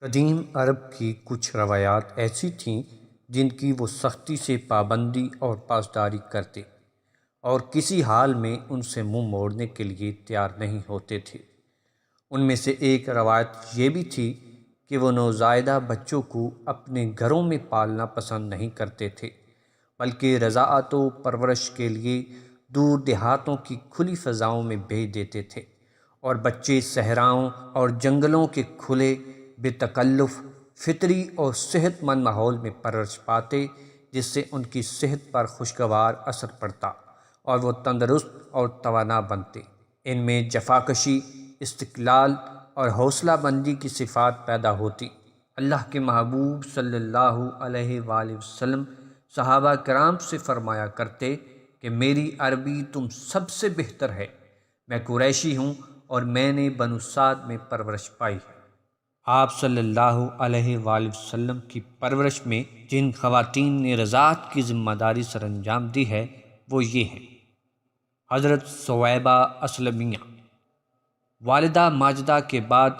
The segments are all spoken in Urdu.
قدیم عرب کی کچھ روایات ایسی تھیں جن کی وہ سختی سے پابندی اور پاسداری کرتے اور کسی حال میں ان سے منہ موڑنے کے لیے تیار نہیں ہوتے تھے۔ ان میں سے ایک روایت یہ بھی تھی کہ وہ نوزائیدہ بچوں کو اپنے گھروں میں پالنا پسند نہیں کرتے تھے، بلکہ رضاعت و پرورش کے لیے دور دیہاتوں کی کھلی فضاؤں میں بھیج دیتے تھے، اور بچے صحراؤں اور جنگلوں کے کھلے بے تکلف فطری اور صحت مند ماحول میں پرورش پاتے، جس سے ان کی صحت پر خوشگوار اثر پڑتا اور وہ تندرست اور توانا بنتے۔ ان میں جفاکشی، استقلال اور حوصلہ بندی کی صفات پیدا ہوتی۔ اللہ کے محبوب صلی اللہ علیہ وآلہ وسلم صحابہ کرام سے فرمایا کرتے کہ میری عربی تم سب سے بہتر ہے، میں قریشی ہوں اور میں نے بنو سعد میں پرورش پائی ہے۔ آپ صلی اللہ علیہ وآلہ وسلم کی پرورش میں جن خواتین نے رضاعت کی ذمہ داری سر انجام دی ہے وہ یہ ہیں: حضرت ثویبہ اسلمیہ۔ والدہ ماجدہ کے بعد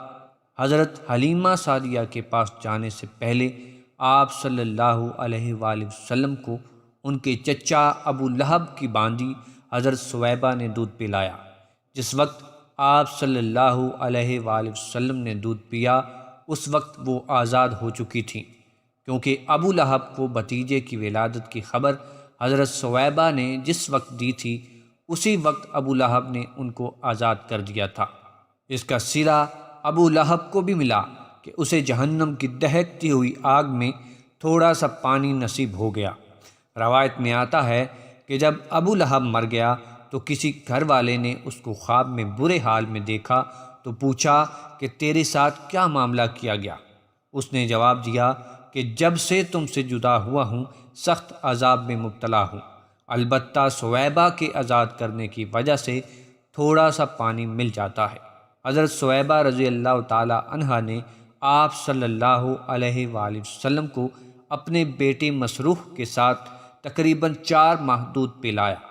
حضرت حلیمہ سعدیہ کے پاس جانے سے پہلے آپ صلی اللہ علیہ وآلہ وسلم کو ان کے چچا ابو لہب کی باندی حضرت ثویبہ نے دودھ پلایا۔ جس وقت آپ صلی اللہ علیہ وآلہ وسلم نے دودھ پیا اس وقت وہ آزاد ہو چکی تھیں، کیونکہ ابو لہب کو بھتیجے کی ولادت کی خبر حضرت ثویبہ نے جس وقت دی تھی اسی وقت ابو لہب نے ان کو آزاد کر دیا تھا۔ اس کا صلہ ابو لہب کو بھی ملا کہ اسے جہنم کی دہکتی ہوئی آگ میں تھوڑا سا پانی نصیب ہو گیا۔ روایت میں آتا ہے کہ جب ابو لہب مر گیا تو کسی گھر والے نے اس کو خواب میں برے حال میں دیکھا تو پوچھا کہ تیرے ساتھ کیا معاملہ کیا گیا؟ اس نے جواب دیا کہ جب سے تم سے جدا ہوا ہوں سخت عذاب میں مبتلا ہوں، البتہ ثویبہ کے آزاد کرنے کی وجہ سے تھوڑا سا پانی مل جاتا ہے۔ حضرت ثویبہ رضی اللہ تعالی عنہا نے آپ صلی اللہ علیہ وآلہ وسلم کو اپنے بیٹے مسروح کے ساتھ تقریباً 4 ماہ دودھ پلایا۔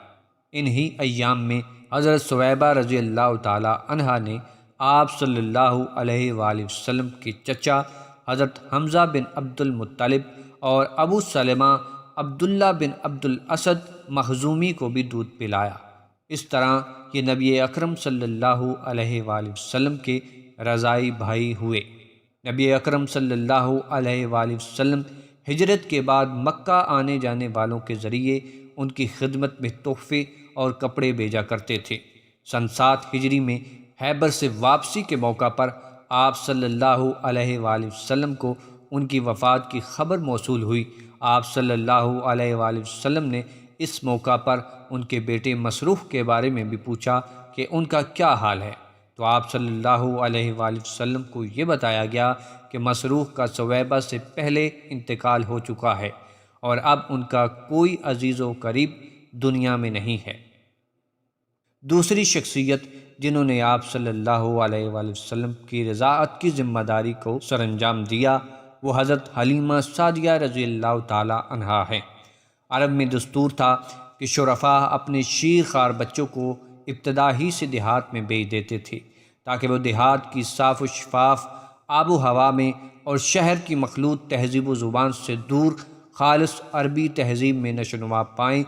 انہی ایام میں حضرت ثویبہ رضی اللہ تعالی عنہا نے آپ صلی اللہ علیہ وآلہ وسلم کے چچا حضرت حمزہ بن عبد المطلب اور ابو سلمہ عبداللہ بن عبد الاسد مخزومی کو بھی دودھ پلایا۔ اس طرح یہ نبی اکرم صلی اللہ علیہ وآلہ وسلم کے رضاعی بھائی ہوئے۔ نبی اکرم صلی اللہ علیہ وآلہ وسلم ہجرت کے بعد مکہ آنے جانے والوں کے ذریعے ان کی خدمت میں تحفے اور کپڑے بھیجا کرتے تھے۔ سن 7 ہجری میں خیبر سے واپسی کے موقع پر آپ صلی اللہ علیہ وآلہ وسلم کو ان کی وفات کی خبر موصول ہوئی۔ آپ صلی اللہ علیہ وآلہ وسلم نے اس موقع پر ان کے بیٹے مسروح کے بارے میں بھی پوچھا کہ ان کا کیا حال ہے، تو آپ صلی اللہ علیہ وآلہ وسلم کو یہ بتایا گیا کہ مسروح کا ثویبہ سے پہلے انتقال ہو چکا ہے اور اب ان کا کوئی عزیز و قریب دنیا میں نہیں ہے۔ دوسری شخصیت جنہوں نے آپ صلی اللہ علیہ وآلہ وسلم کی رضاعت کی ذمہ داری کو سر انجام دیا وہ حضرت حلیمہ سعدیہ رضی اللہ تعالی عنہا ہیں۔ عرب میں دستور تھا کہ شرفاء اپنے شیر خوار بچوں کو ابتدا ہی سے دیہات میں بھیج دیتے تھے تاکہ وہ دیہات کی صاف و شفاف آب و ہوا میں اور شہر کی مخلوط تہذیب و زبان سے دور خالص عربی تہذیب میں نشو و نما پائیں،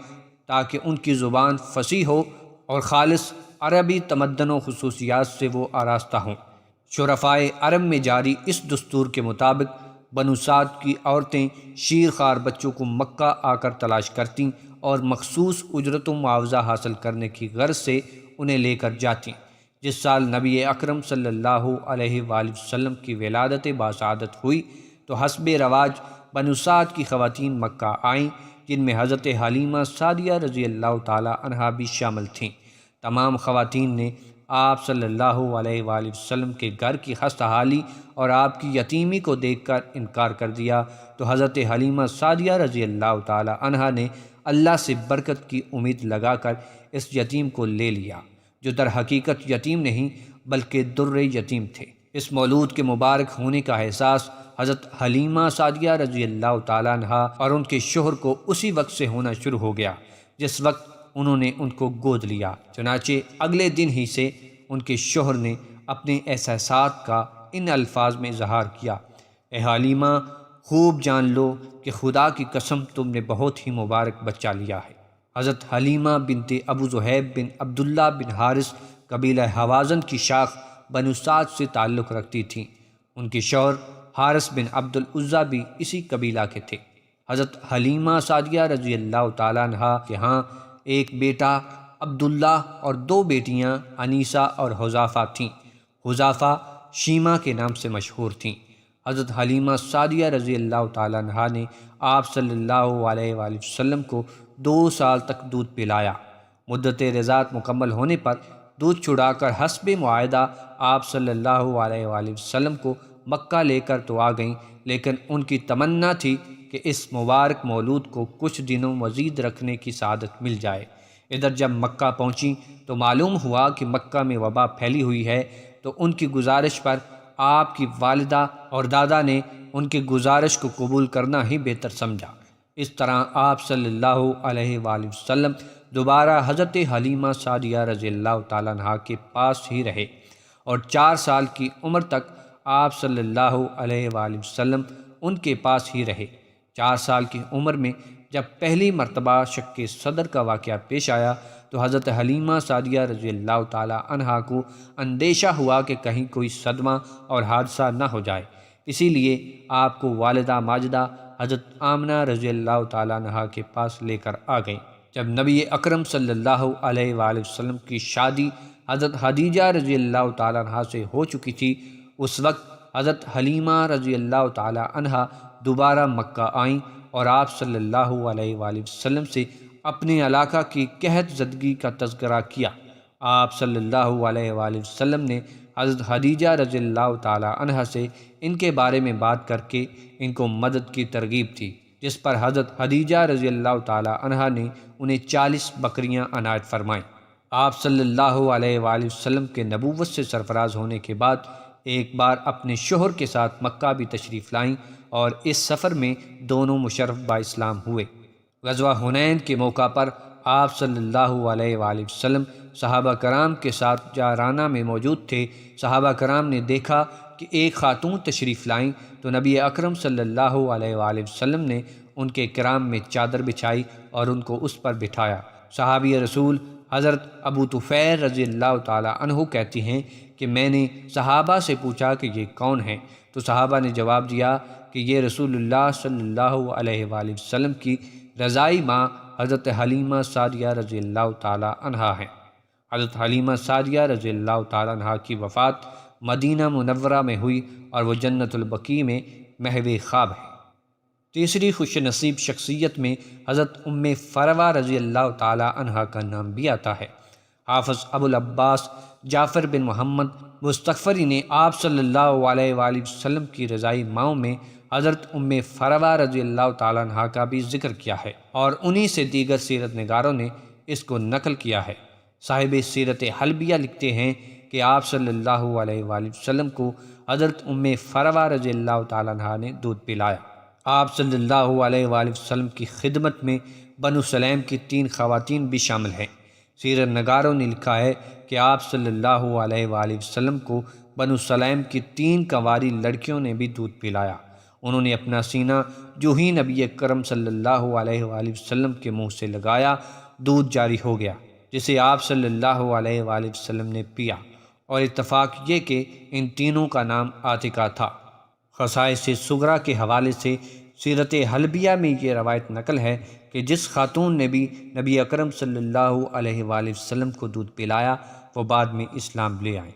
تاکہ ان کی زبان فصیح ہو اور خالص عربی تمدن و خصوصیات سے وہ آراستہ ہوں۔ شرفائے عرب میں جاری اس دستور کے مطابق بنو سعد کی عورتیں شیر خوار بچوں کو مکہ آ کر تلاش کرتیں اور مخصوص اجرت و معاوضہ حاصل کرنے کی غرض سے انہیں لے کر جاتیں۔ جس سال نبی اکرم صلی اللہ علیہ وآلہ وسلم کی ولادت باسعادت ہوئی تو حسب رواج بنو سعد کی خواتین مکہ آئیں، جن میں حضرت حلیمہ سعدیہ رضی اللہ تعالی عنہا بھی شامل تھیں۔ تمام خواتین نے آپ صلی اللہ علیہ وآلہ وسلم کے گھر کی خستہ حالی اور آپ کی یتیمی کو دیکھ کر انکار کر دیا تو حضرت حلیمہ سعدیہ رضی اللہ تعالی عنہا نے اللہ سے برکت کی امید لگا کر اس یتیم کو لے لیا، جو در حقیقت یتیم نہیں بلکہ در یتیم تھے۔ اس مولود کے مبارک ہونے کا احساس حضرت حلیمہ سعدیہ رضی اللہ تعالیٰ عنہا اور ان کے شوہر کو اسی وقت سے ہونا شروع ہو گیا جس وقت انہوں نے ان کو گود لیا۔ چنانچہ اگلے دن ہی سے ان کے شوہر نے اپنے احساسات کا ان الفاظ میں اظہار کیا اے حلیمہ، خوب جان لو کہ خدا کی قسم تم نے بہت ہی مبارک بچہ لیا ہے۔ حضرت حلیمہ بنت ابو زحیب بن عبداللہ بن حارث قبیلہ حوازن کی شاخ بنو سعد سے تعلق رکھتی تھیں۔ ان کے شوہر حارث بن عبد العزیٰ بھی اسی قبیلہ کے تھے۔ حضرت حلیمہ سعدیہ رضی اللہ تعالیٰ عنہا کے ہاں ایک بیٹا عبداللہ اور دو بیٹیاں انیسہ اور حذیفہ تھیں۔ حذیفہ شیمہ کے نام سے مشہور تھیں۔ حضرت حلیمہ سعدیہ رضی اللہ تعالیٰ عنہا نے آپ صلی اللہ علیہ وآلہ وسلم کو 2 سال تک دودھ پلایا۔ مدت رضاعت مکمل ہونے پر دودھ چھڑا کر حسب معاہدہ آپ صلی اللہ علیہ وآلہ وسلم کو مکہ لے کر تو آ گئیں، لیکن ان کی تمنا تھی کہ اس مبارک مولود کو کچھ دنوں مزید رکھنے کی سعادت مل جائے۔ ادھر جب مکہ پہنچیں تو معلوم ہوا کہ مکہ میں وبا پھیلی ہوئی ہے، تو ان کی گزارش پر آپ کی والدہ اور دادا نے ان کی گزارش کو قبول کرنا ہی بہتر سمجھا۔ اس طرح آپ صلی اللہ علیہ وآلہ وسلم دوبارہ حضرت حلیمہ سعدیہ رضی اللہ تعالیٰ عنہا کے پاس ہی رہے، اور 4 سال کی عمر تک آپ صلی اللہ علیہ وآلہ وسلم ان کے پاس ہی رہے۔ 4 سال کی عمر میں جب پہلی مرتبہ شق صدر کا واقعہ پیش آیا تو حضرت حلیمہ سعدیہ رضی اللہ تعالیٰ عنہا کو اندیشہ ہوا کہ کہیں کوئی صدمہ اور حادثہ نہ ہو جائے، اسی لیے آپ کو والدہ ماجدہ حضرت آمنہ رضی اللہ تعالیٰ عنہا کے پاس لے کر آ گئیں۔ جب نبی اکرم صلی اللہ علیہ وآلہ وسلم کی شادی حضرت خدیجہ رضی اللہ تعالیٰ عنہا سے ہو چکی تھی، اس وقت حضرت حلیمہ رضی اللہ تعالیٰ عنہا دوبارہ مکہ آئیں اور آپ صلی اللہ علیہ وآلہ وسلم سے اپنے علاقہ کی قحط زدگی کا تذکرہ کیا۔ آپ صلی اللہ علیہ وآلہ وسلم نے حضرت خدیجہ رضی اللہ تعالیٰ عنہا سے ان کے بارے میں بات کر کے ان کو مدد کی ترغیب دی، جس پر حضرت خدیجہ رضی اللہ تعالیٰ عنہا نے انہیں 40 بکریاں عنایت فرمائیں۔ آپ صلی اللہ علیہ وآلہ وسلم کے نبوت سے سرفراز ہونے کے بعد ایک بار اپنے شوہر کے ساتھ مکہ بھی تشریف لائیں، اور اس سفر میں دونوں مشرف با اسلام ہوئے۔ غزوہ حنین کے موقع پر آپ صلی اللہ علیہ وآلہ وسلم صحابہ کرام کے ساتھ جارانہ میں موجود تھے۔ صحابہ کرام نے دیکھا کہ ایک خاتون تشریف لائیں تو نبی اکرم صلی اللہ علیہ وآلہ وسلم نے ان کے کرام میں چادر بچھائی اور ان کو اس پر بٹھایا۔ صحابی رسول حضرت ابو طفیل رضی اللہ تعالیٰ عنہ کہتی ہیں کہ میں نے صحابہ سے پوچھا کہ یہ کون ہیں، تو صحابہ نے جواب دیا کہ یہ رسول اللہ صلی اللہ علیہ وآلہ وسلم کی رضائی ماں حضرت حلیمہ سعدیہ رضی اللہ تعالیٰ عنہا ہیں۔ حضرت حلیمہ سعدیہ رضی اللہ تعالیٰ عنہا کی وفات مدینہ منورہ میں ہوئی اور وہ جنت البقیع میں محو خواب ہے۔ تیسری خوش نصیب شخصیت میں حضرت ام فروہ رضی اللہ تعالیٰ عنہا کا نام بھی آتا ہے۔ حافظ ابو العباس جعفر بن محمد مستغفری نے آپ صلی اللہ علیہ وآلہ وسلم کی رضائی ماؤں میں حضرت ام فروہ رضی اللہ تعالیٰ عنہا کا بھی ذکر کیا ہے، اور انہی سے دیگر سیرت نگاروں نے اس کو نقل کیا ہے۔ صاحب سیرت حلبیہ لکھتے ہیں کہ آپ صلی اللہ علیہ وآلہ وسلم کو حضرت ام فروہ رضی اللہ تعالیٰ عنہا نے دودھ پلایا۔ آپ صلی اللہ علیہ وآلہ وسلم کی خدمت میں بنو سلیم کی 3 خواتین بھی شامل ہیں۔ سیرت نگاروں نے لکھا ہے کہ آپ صلی اللہ علیہ وآلہ وسلم کو بنو سلیم کی 3 کنواری لڑکیوں نے بھی دودھ پلایا۔ انہوں نے اپنا سینہ جو ہی نبی اکرم صلی اللہ علیہ وآلہ وسلم کے منہ سے لگایا، دودھ جاری ہو گیا، جسے آپ صلی اللہ علیہ وآلہ وسلم نے پیا، اور اتفاق یہ کہ ان تینوں کا نام عاتقہ تھا۔ خصائص صغریٰ کے حوالے سے سیرت حلبیہ میں یہ روایت نقل ہے کہ جس خاتون نے بھی نبی اکرم صلی اللہ علیہ وآلہ وسلم کو دودھ پلایا وہ بعد میں اسلام لے آئیں۔